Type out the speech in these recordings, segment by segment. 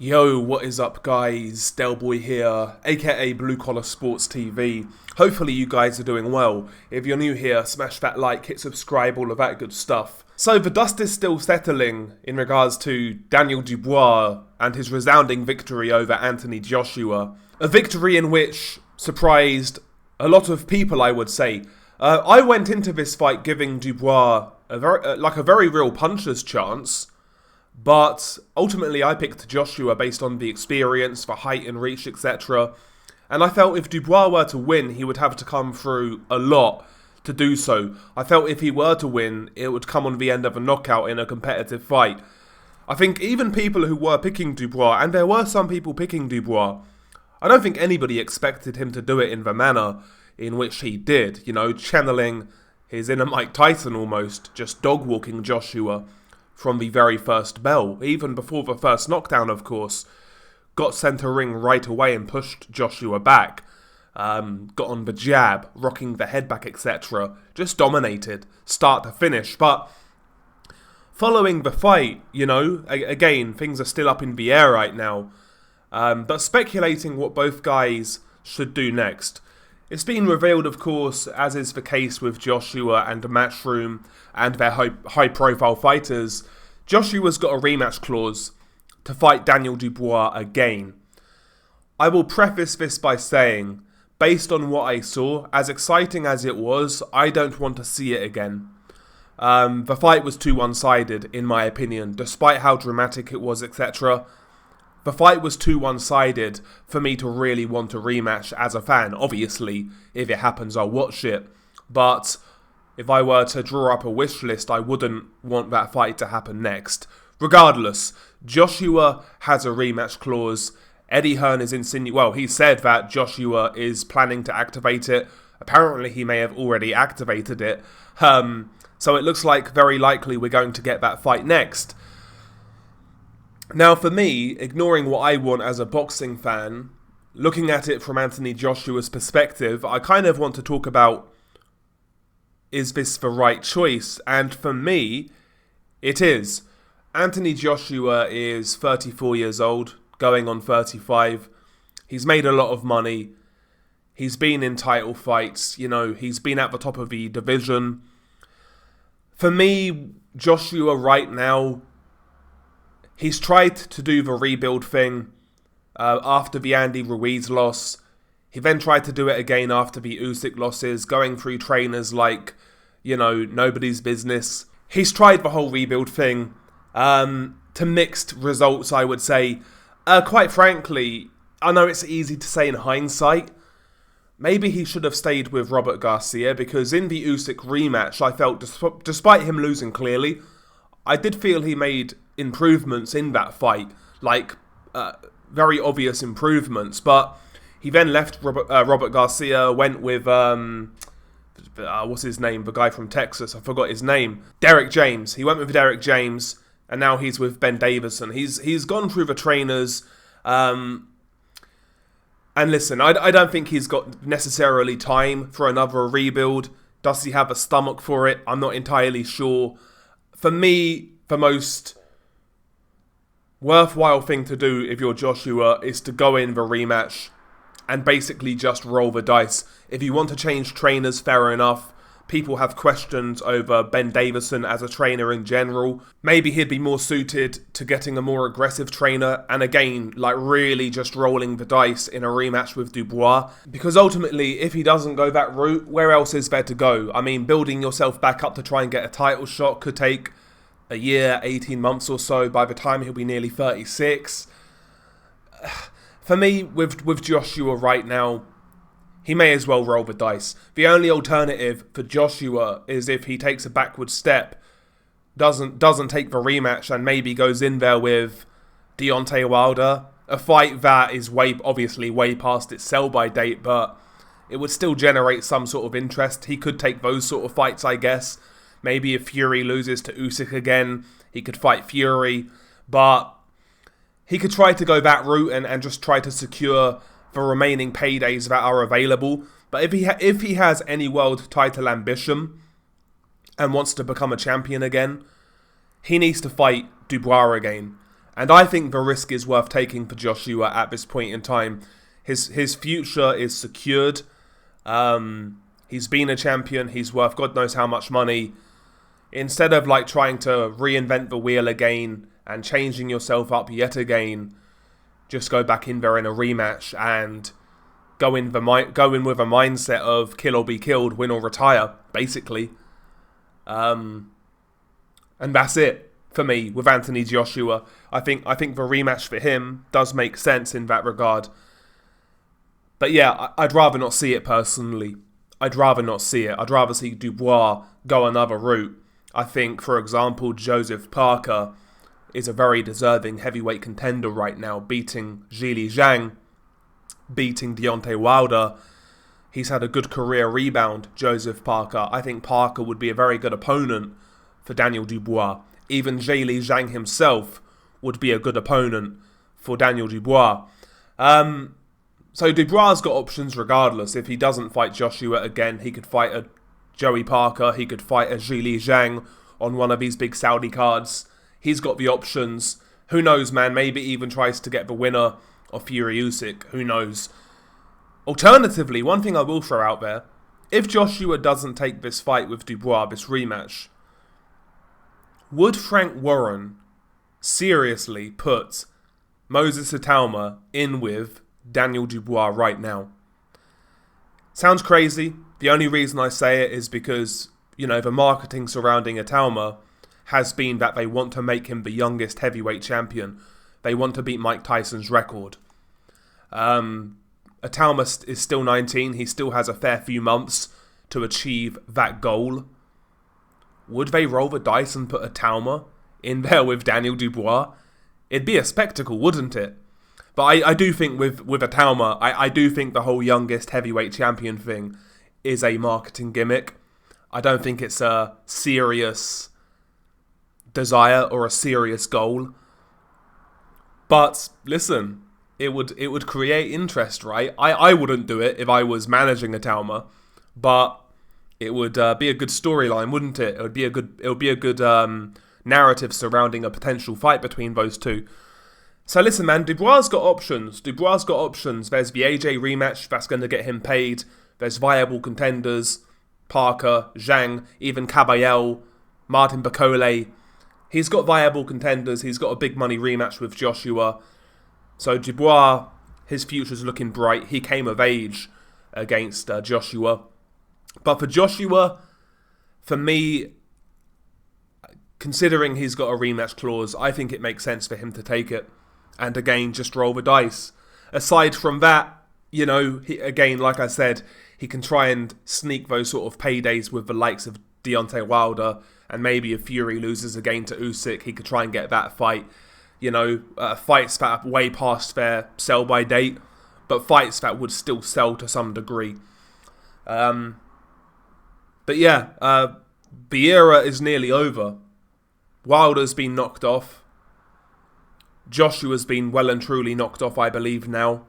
Yo, what is up guys? Dubois here, aka Blue Collar Sports TV. Hopefully you guys are doing well. If you're new here, smash that like, hit subscribe, all of that good stuff. So the dust is still settling in regards to Daniel Dubois and his resounding victory over Anthony Joshua. A victory in which surprised a lot of people, I would say. I went into this fight giving Dubois a very real puncher's chance. But ultimately I picked Joshua based on the experience, the height and reach, etc. And I felt if Dubois were to win, he would have to come through a lot to do so. I felt if he were to win, it would come on the end of a knockout in a competitive fight. I think even people who were picking Dubois, and there were some people picking Dubois, I don't think anybody expected him to do it in the manner in which he did. You know, channeling his inner Mike Tyson almost, just dog-walking Joshua from the very first bell, even before the first knockdown, of course. Got center ring right away and pushed Joshua back. Got on the jab, rocking the head back, etc. Just dominated, start to finish. But following the fight, you know, again, things are still up in the air right now. But speculating what both guys should do next. It's been revealed, of course, as is the case with Joshua and Matchroom and their high-profile fighters, Joshua's got a rematch clause to fight Daniel Dubois again. I will preface this by saying, based on what I saw, as exciting as it was, I don't want to see it again. The fight was too one-sided, in my opinion, despite how dramatic it was, etc. The fight was too one-sided for me to really want a rematch as a fan. Obviously, if it happens, I'll watch it. But if I were to draw up a wish list, I wouldn't want that fight to happen next. Regardless, Joshua has a rematch clause. Eddie Hearn is he said that Joshua is planning to activate it. Apparently, he may have already activated it. So it looks like very likely we're going to get that fight next. Now, for me, ignoring what I want as a boxing fan, looking at it from Anthony Joshua's perspective, I kind of want to talk about, is this the right choice? And for me, it is. Anthony Joshua is 34 years old, going on 35. He's made a lot of money. He's been in title fights. You know, he's been at the top of the division. For me, Joshua right now, he's tried to do the rebuild thing after the Andy Ruiz loss. He then tried to do it again after the Usyk losses, going through trainers like, you know, nobody's business. He's tried the whole rebuild thing to mixed results, I would say. Quite frankly, I know it's easy to say in hindsight, maybe he should have stayed with Robert Garcia, because in the Usyk rematch, I felt, despite him losing clearly, I did feel he made improvements in that fight, like very obvious improvements. But he then left Robert Garcia, went with what's his name, the guy from Texas, I forgot his name, Derek James. He went with Derek James, and now he's with Ben Davison. He's gone through the trainers, and listen, I don't think he's got necessarily time for another rebuild. Does he have a stomach for it? I'm not entirely sure. For me, the most worthwhile thing to do if you're Joshua is to go in the rematch and basically just roll the dice. If you want to change trainers, fair enough. People have questions over Ben Davison as a trainer in general. Maybe he'd be more suited to getting a more aggressive trainer, and again, like really just rolling the dice in a rematch with Dubois. Because ultimately, if he doesn't go that route, where else is there to go? I mean, building yourself back up to try and get a title shot could take a year, 18 months or so. By the time he'll be nearly 36. For me, with Joshua right now, he may as well roll the dice. The only alternative for Joshua is if he takes a backward step, doesn't take the rematch, and maybe goes in there with Deontay Wilder. A fight that is obviously way past its sell-by date, but it would still generate some sort of interest. He could take those sort of fights, I guess. Maybe if Fury loses to Usyk again, he could fight Fury. But he could try to go that route and just try to secure the remaining paydays that are available. But if he has any world title ambition and wants to become a champion again, he needs to fight Dubois again. And I think the risk is worth taking for Joshua at this point in time. His future is secured. He's been a champion. He's worth God knows how much money. Instead of like trying to reinvent the wheel again and changing yourself up yet again, just go back in there in a rematch and go in with a mindset of kill or be killed, win or retire, basically. And that's it for me with Anthony Joshua. I think the rematch for him does make sense in that regard. But yeah, I'd rather not see it personally. I'd rather not see it. I'd rather see Dubois go another route. I think, for example, Joseph Parker is a very deserving heavyweight contender right now, beating Zhili Zhang, beating Deontay Wilder. He's had a good career rebound, Joseph Parker. I think Parker would be a very good opponent for Daniel Dubois. Even Zhili Zhang himself would be a good opponent for Daniel Dubois. So Dubois' got options regardless. If he doesn't fight Joshua again, he could fight a Joey Parker. He could fight a Zhili Zhang on one of these big Saudi cards. He's got the options. Who knows, man? Maybe even tries to get the winner of Fury Usyk. Who knows? Alternatively, one thing I will throw out there, if Joshua doesn't take this fight with Dubois, this rematch, would Frank Warren seriously put Moses Itauma in with Daniel Dubois right now? Sounds crazy. The only reason I say it is because, you know, the marketing surrounding Itauma has been that they want to make him the youngest heavyweight champion. They want to beat Mike Tyson's record. Itauma is still 19. He still has a fair few months to achieve that goal. Would they roll the dice and put Itauma in there with Daniel Dubois? It'd be a spectacle, wouldn't it? But I do think with Itauma, I do think the whole youngest heavyweight champion thing is a marketing gimmick. I don't think it's a serious desire or a serious goal. But listen, it would create interest, right? I wouldn't do it if I was managing Itauma, but it would be a good storyline, wouldn't it? It would be a good narrative surrounding a potential fight between those two. So listen, man, Dubois' got options. There's the AJ rematch that's going to get him paid. There's viable contenders, Parker, Zhang, even Caballel, Martin Bakole. He's got viable contenders. He's got a big money rematch with Joshua. So Dubois, his future's looking bright. He came of age against Joshua. But for Joshua, for me, considering he's got a rematch clause, I think it makes sense for him to take it. And again, just roll the dice. Aside from that, you know, again, like I said, he can try and sneak those sort of paydays with the likes of Deontay Wilder. And maybe if Fury loses again to Usyk, he could try and get that fight. You know, fights that are way past their sell-by date. But fights that would still sell to some degree. But yeah, the era is nearly over. Wilder's been knocked off. Joshua's been well and truly knocked off, I believe, now.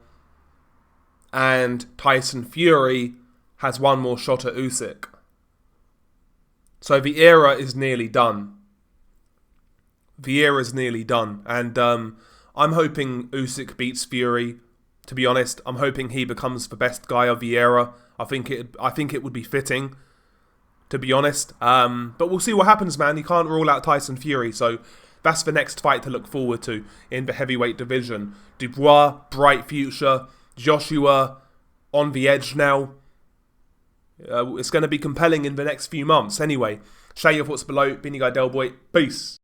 And Tyson Fury has one more shot at Usyk. So the era is nearly done. The era's nearly done. And I'm hoping Usyk beats Fury. To be honest, I'm hoping he becomes the best guy of the era. I think it would be fitting, to be honest. But we'll see what happens, man. You can't rule out Tyson Fury, so that's the next fight to look forward to in the heavyweight division. Dubois, bright future. Joshua, on the edge now. It's going to be compelling in the next few months. Anyway, share your thoughts below. Been your guy, Dubois. Peace.